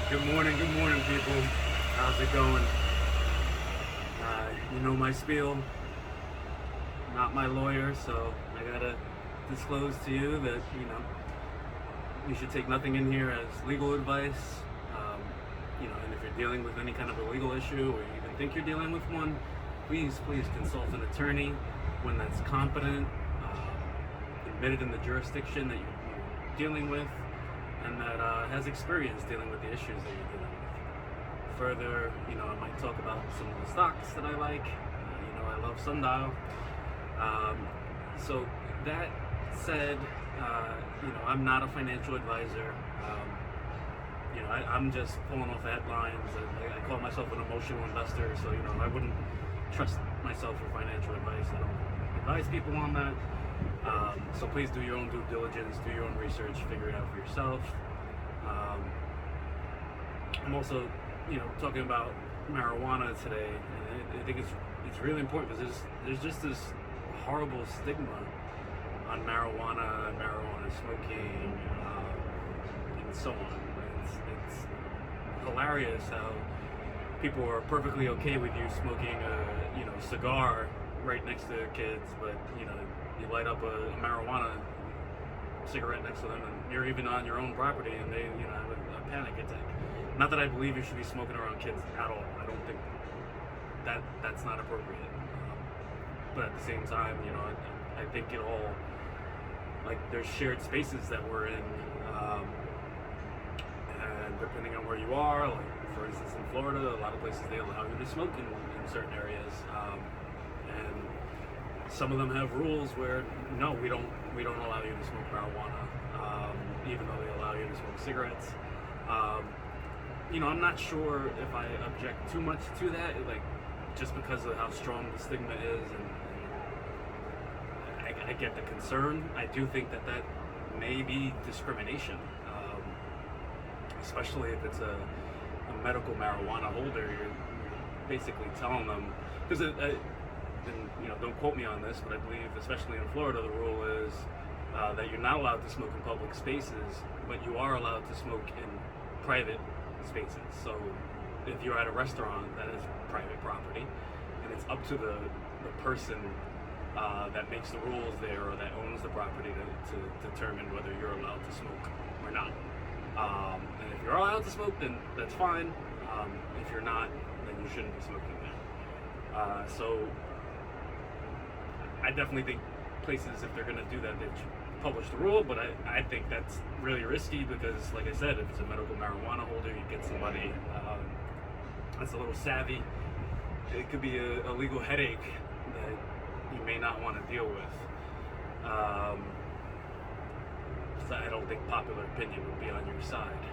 Good morning, people. How's it going? You know my spiel. Not my lawyer, so I gotta disclose to you that you should take nothing in here as legal advice. And if you're dealing with any kind of a legal issue, or you even think you're dealing with one, please consult an attorney when that's competent, admitted in the jurisdiction that you're dealing with, and that has experience dealing with the issues that you're dealing with. Further, I might talk about some of the stocks that I like. I love Sundial. So that said, I'm not a financial advisor. I'm just pulling off the headlines. I call myself an emotional investor, so I wouldn't trust myself for financial advice. I don't advise people on that. So please do your own due diligence, do your own research, figure it out for yourself. I'm also, talking about marijuana today, and I think it's really important because there's just this horrible stigma on marijuana smoking, and so on. It's hilarious how people are perfectly okay with you smoking a cigar right next to their kids, but you light up a marijuana cigarette next to them, and you're even on your own property, and they have a panic attack. Not that I believe you should be smoking around kids at all. I don't think that's not appropriate. But at the same time, I think it all, like, there's shared spaces that we're in, and depending on where you are, like for instance in Florida, a lot of places they allow you to smoke in certain areas, and some of them have rules where no, we don't allow you to smoke marijuana, even though they allow you to smoke cigarettes. I'm not sure if I object too much to that, like just because of how strong the stigma is, and I get the concern. I do think that may be discrimination, especially if it's a medical marijuana holder. You're basically telling them, because don't quote me on this, but I believe, especially in Florida, the rule is that you're not allowed to smoke in public spaces, but you are allowed to smoke in private spaces. So if you're at a restaurant, that is private property, and it's up to the person that makes the rules there, or that owns the property, to determine whether you're allowed to smoke or not. And if you're allowed to smoke, then that's fine. If you're not, then you shouldn't be smoking there. So I definitely think places, if they're going to do that, they should publish the rule, but I think that's really risky because, like I said, if it's a medical marijuana holder, you get somebody that's a little savvy, it could be a legal headache that you may not want to deal with. So I don't think popular opinion would be on your side.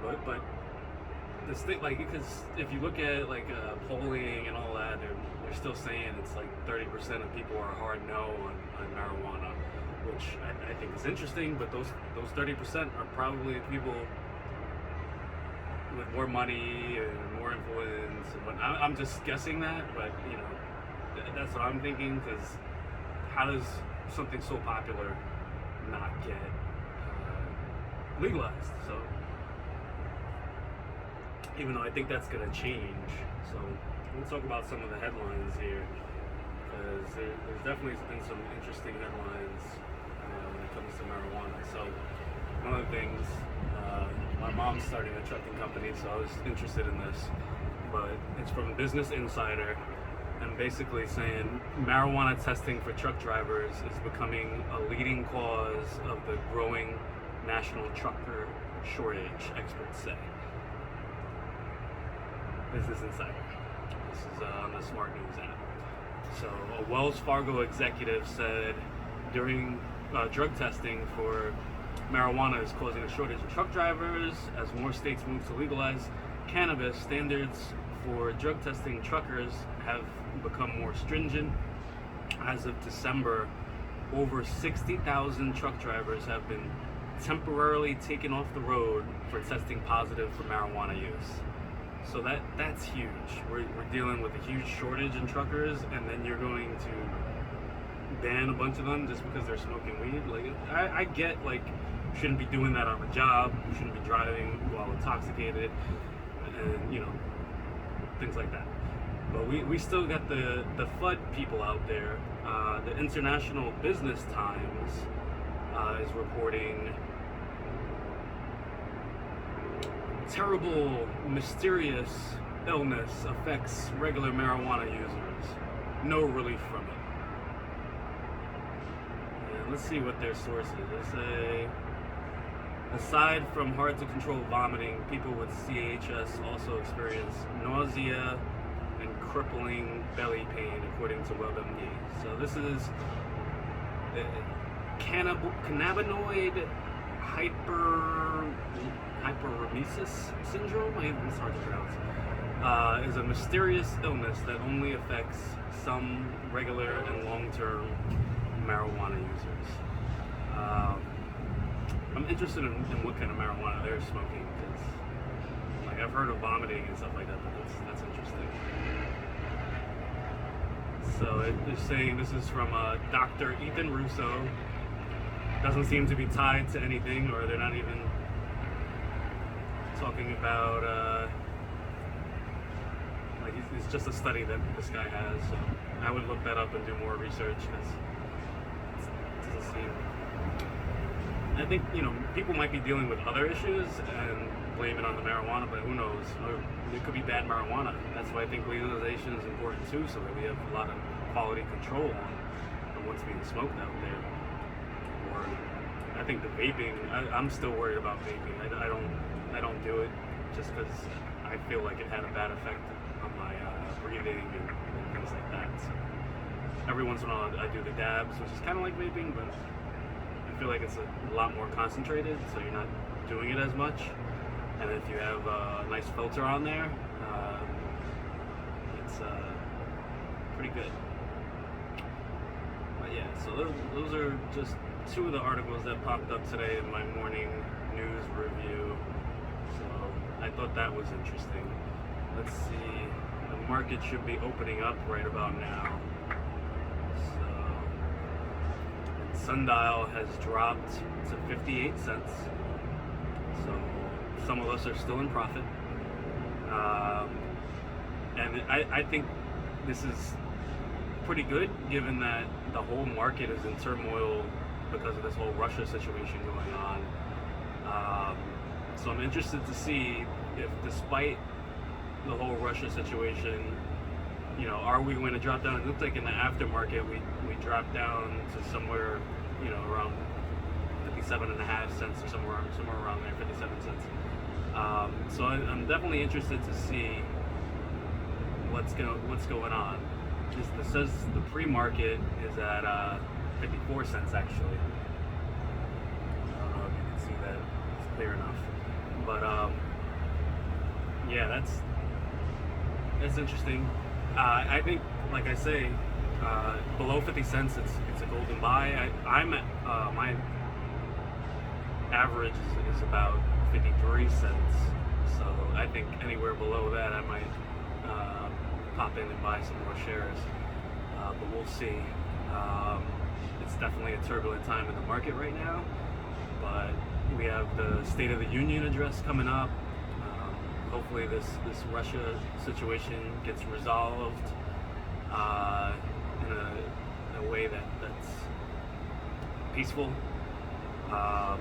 But this thing, like, because if you look at polling and all that, they're still saying it's like 30% of people are hard no on marijuana, which I think is interesting. But those 30% are probably people with more money and more influence and whatnot. I'm just guessing that, but that's what I'm thinking. Because how does something so popular not get legalized? So even though I think that's going to change. So let's talk about some of the headlines here, because there's definitely been some interesting headlines when it comes to marijuana. So one of the things, my mom's starting a trucking company, so I was interested in this, but it's from Business Insider, and basically saying marijuana testing for truck drivers is becoming a leading cause of the growing national trucker shortage, experts say. Business Insider. This is on the Smart News app. So a Wells Fargo executive said during drug testing for marijuana is causing a shortage of truck drivers as more states move to legalize cannabis. Standards for drug testing truckers have become more stringent. As of December, over 60,000 truck drivers have been temporarily taken off the road for testing positive for marijuana use. So that's huge. We're dealing with a huge shortage in truckers, and then you're going to ban a bunch of them just because they're smoking weed. Like, I get, like, shouldn't be doing that on the job. You shouldn't be driving while intoxicated, and things like that. But we still got the FUD people out there. The International Business Times is reporting terrible, mysterious illness affects regular marijuana users. No relief from it. And let's see what their source is. They say, aside from hard to control vomiting, people with CHS also experience nausea and crippling belly pain, according to WebMD. So this is cannabinoid hyperemesis syndrome. It's hard to pronounce. Is a mysterious illness that only affects some regular and long-term marijuana users. I'm interested in what kind of marijuana they're smoking, because like I've heard of vomiting and stuff like that, but that's interesting. So they're saying this is from Dr. Ethan Russo. Doesn't seem to be tied to anything, or they're not even talking about like it's just a study that this guy has. So I would look that up and do more research, because it doesn't seem. I think people might be dealing with other issues and blame it on the marijuana, but who knows? Or it could be bad marijuana. That's why I think legalization is important too, so that we have a lot of quality control on what's being smoked out there. Or I think the vaping. I'm still worried about vaping. I don't do it just because I feel like it had a bad effect on my breathing and things like that. So every once in a while I do the dabs, which is kind of like vaping, but I feel like it's a lot more concentrated, so you're not doing it as much. And if you have a nice filter on there, it's pretty good. But yeah, so those are just two of the articles that popped up today in my morning news review. So I thought that was interesting. Let's see, the market should be opening up right about now. Sundial has dropped to 58 cents, so some of us are still in profit, and I think this is pretty good, given that the whole market is in turmoil because of this whole Russia situation going on. So I'm interested to see if, despite the whole Russia situation, are we going to drop down? It looks like in the aftermarket we dropped down to somewhere, around 57.5 cents or somewhere around there, 57 cents. So I'm definitely interested to see what's going on. It says the pre-market is at 54 cents actually. I don't know if you can see that. It's clear enough. But yeah, that's interesting. I think, like I say, below 50 cents, it's a golden buy. I'm at my average is about 53 cents, so I think anywhere below that I might pop in and buy some more shares. But we'll see. It's definitely a turbulent time in the market right now, but we have the State of the Union address coming up. Hopefully this Russia situation gets resolved in a way that's peaceful, and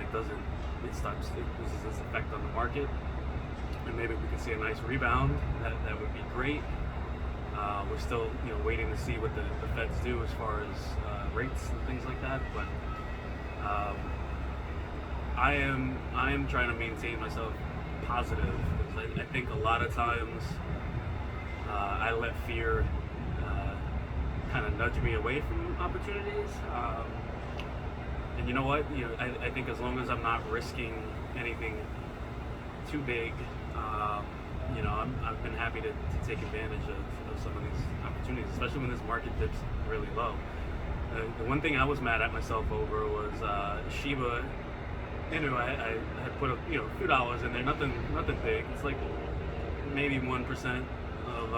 it loses its effect on the market, and maybe we can see a nice rebound. That would be great. We're still waiting to see what the Feds do as far as rates and things like that, but I am trying to maintain myself positive, because I think a lot of times I let fear kind of nudge me away from opportunities. And you know what? I think as long as I'm not risking anything too big, I've been happy to take advantage of some of these opportunities, especially when this market dips really low. The one thing I was mad at myself over was Shiba. I had put a few dollars in there, nothing big. It's like maybe 1% of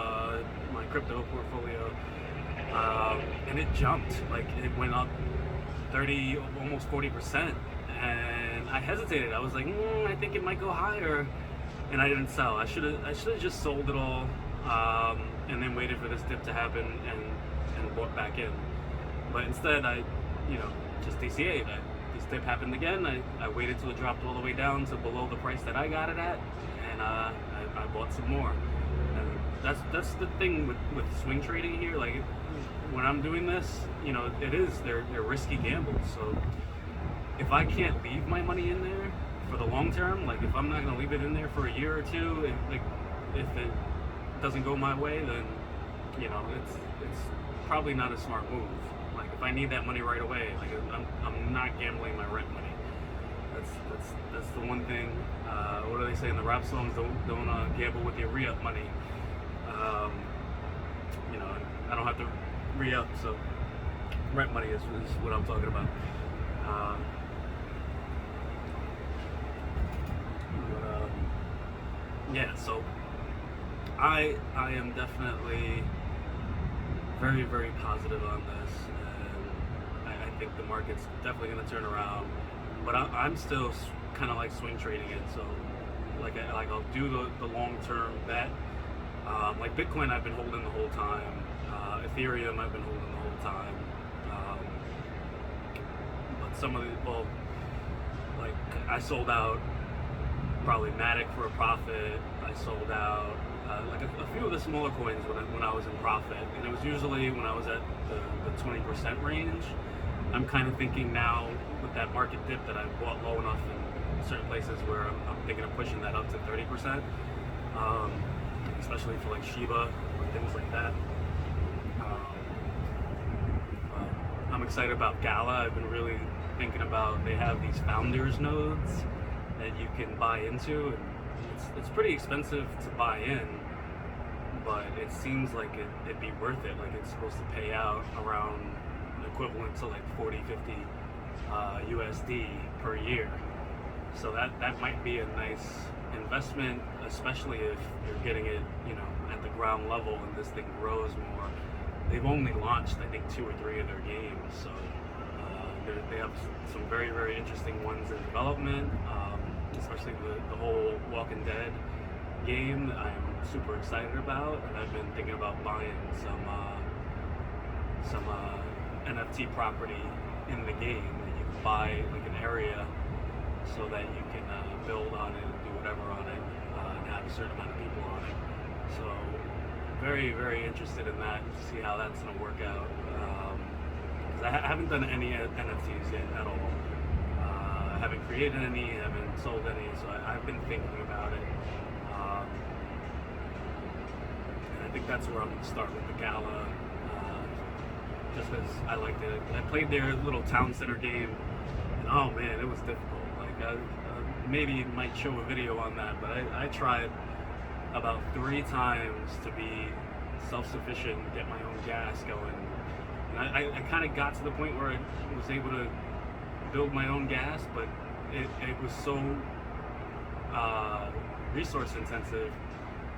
my crypto portfolio, and it jumped. Like, it went up 30, almost 40%, and I hesitated. I was like, I think it might go higher, and I didn't sell. I should have just sold it all, and then waited for this dip to happen and bought back in. But instead, I, just DCA'd. This dip happened again. I waited till it dropped all the way down to below the price that I got it at, and I bought some more. And that's the thing with swing trading here. Like, when I'm doing this, they're risky gambles. So if I can't leave my money in there for the long term, like if I'm not going to leave it in there for a year or two, if it doesn't go my way, then it's probably not a smart move. Like if I need that money right away, like I'm not gambling my rent money. That's the one thing. What do they say in the rap songs? Don't gamble with your re-up money. I don't have to re-up, so rent money is what I'm talking about. So I am definitely very, very positive on this, and I think the market's definitely going to turn around. But I'm still kind of like swing trading it. So I'll do the long-term bet. Like Bitcoin, I've been holding the whole time. Ethereum, I've been holding the whole time. But some of like I sold out probably Matic for a profit. I sold out like a few of the smaller coins when I was in profit, and it was usually when I was at the 20% range. I'm kind of thinking now with that market dip that I bought low enough in certain places where I'm thinking of pushing that up to 30%, especially for like Shiba or things like that. I'm excited about Gala. I've been really thinking about, they have these founders nodes that you can buy into, and it's pretty expensive to buy in, but it seems like it'd be worth it. Like it's supposed to pay out around equivalent to like 40, 50 USD per year. So that might be a nice investment, especially if you're getting it, at the ground level and this thing grows more. They've only launched, I think, 2 or 3 of their games, so they have some very, very interesting ones in development, especially the whole Walking Dead game that I'm super excited about, and I've been thinking about buying some NFT property in the game that you can buy like an area so that you can build on it and do whatever on it, and have a certain amount of people on it. So very, very interested in that, to see how that's going to work out. Because I haven't done any NFTs yet at all. I haven't created any, I haven't sold any, so I've been thinking about it. And I think that's where I'm going to start with the Gala, just because I liked it. I played their little town center game, and oh man, it was difficult. Like I maybe might show a video on that, but I tried about 3 times to be self-sufficient and get my own gas going. And I kind of got to the point where I was able to build my own gas, but it was so resource intensive.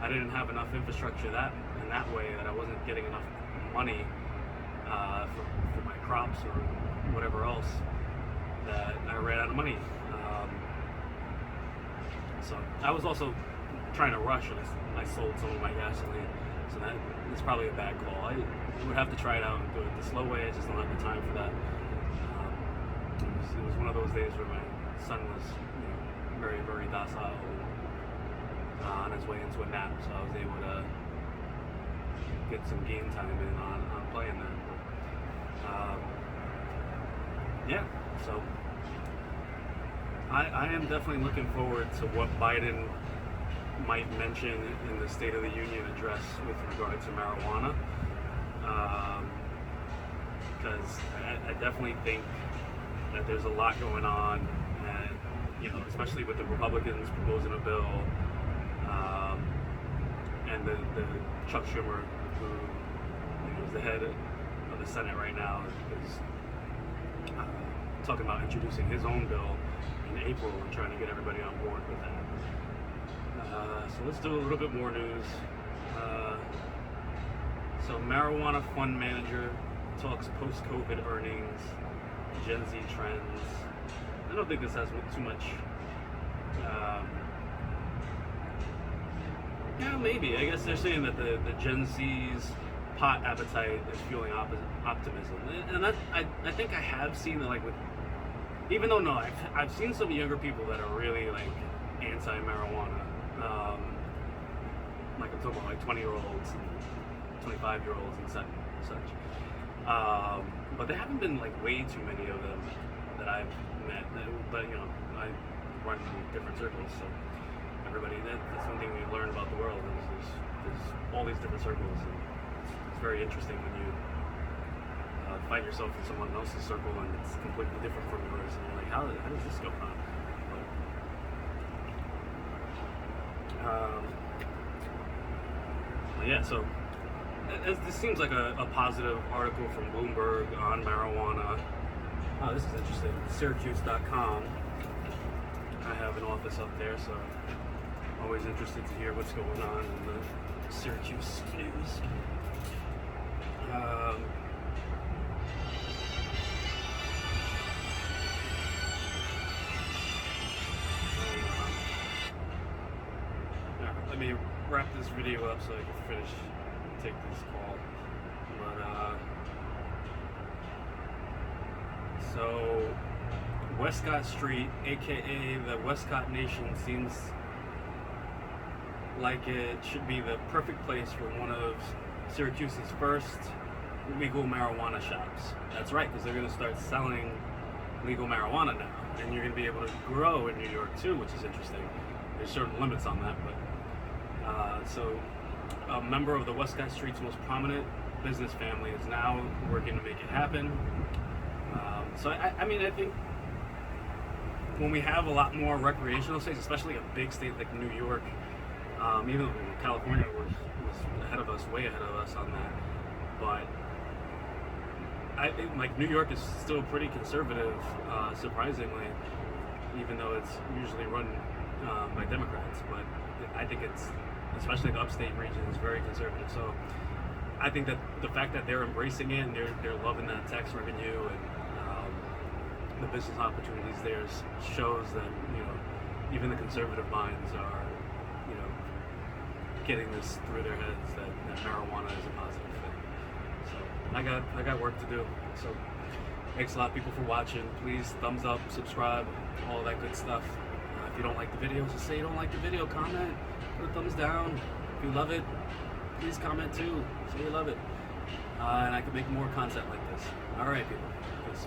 I didn't have enough infrastructure in that way that I wasn't getting enough money for my crops or whatever else, that I ran out of money. So I was also trying to rush, and I sold some of my gasoline, so that's probably a bad call. I would have to try it out and do it the slow way. I just don't have the time for that. It was one of those days where my son was very, very docile, on his way into a nap, so I was able to get some game time in on playing that. So I am definitely looking forward to what Biden might mention in the State of the Union address with regard to marijuana, because I definitely think that there's a lot going on, and especially with the Republicans proposing a bill, and the Chuck Schumer, who is the head of the Senate right now, is talking about introducing his own bill in April and trying to get everybody on board with that. So let's do a little bit more news. So marijuana fund manager talks post-COVID earnings. Gen Z trends. I don't think this has too much. Yeah, maybe. I guess they're saying that the Gen Z's pot appetite is fueling optimism, and that I think I have seen that, like, with, even though no, I've seen some younger people that are really like anti-marijuana, like I'm talking about like 20-year-olds and 25-year-olds and such. But there haven't been like way too many of them that I've met. But you know, I run in different circles, so everybody, that's one thing we learn about the world is there's all these different circles, and it's very interesting when you find yourself in someone else's circle and it's completely different from yours, and you're like, how does this go on? But yeah, so this seems like a positive article from Bloomberg on marijuana. Oh, this is interesting. Syracuse.com. I have an office up there, so always interested to hear what's going on in the Syracuse news. Let me wrap this video up so I can take this call. But so Westcott Street, aka the Westcott Nation, seems like it should be the perfect place for one of Syracuse's first legal marijuana shops. That's right, because they're going to start selling legal marijuana now, and you're going to be able to grow in New York too, which is interesting. There's certain limits on that, but so a member of the Westcott Street's most prominent business family is now working to make it happen. So I mean, I think when we have a lot more recreational states, especially a big state like New York, even though California was ahead of us, way ahead of us on that, but I think like New York is still pretty conservative, surprisingly, even though it's usually run by Democrats. But I think it's, especially the upstate region, is very conservative. So I think that the fact that they're embracing it and they're loving that tax revenue and the business opportunities there shows that, you know, even the conservative minds are, you know, getting this through their heads that marijuana is a positive thing. So I got work to do. So thanks a lot, people, for watching. Please thumbs up, subscribe, all that good stuff. If you don't like the video, just say you don't like the video. Comment, put a thumbs down. If you love it, please comment too. Say you love it, and I can make more content like this. All right, people. Peace.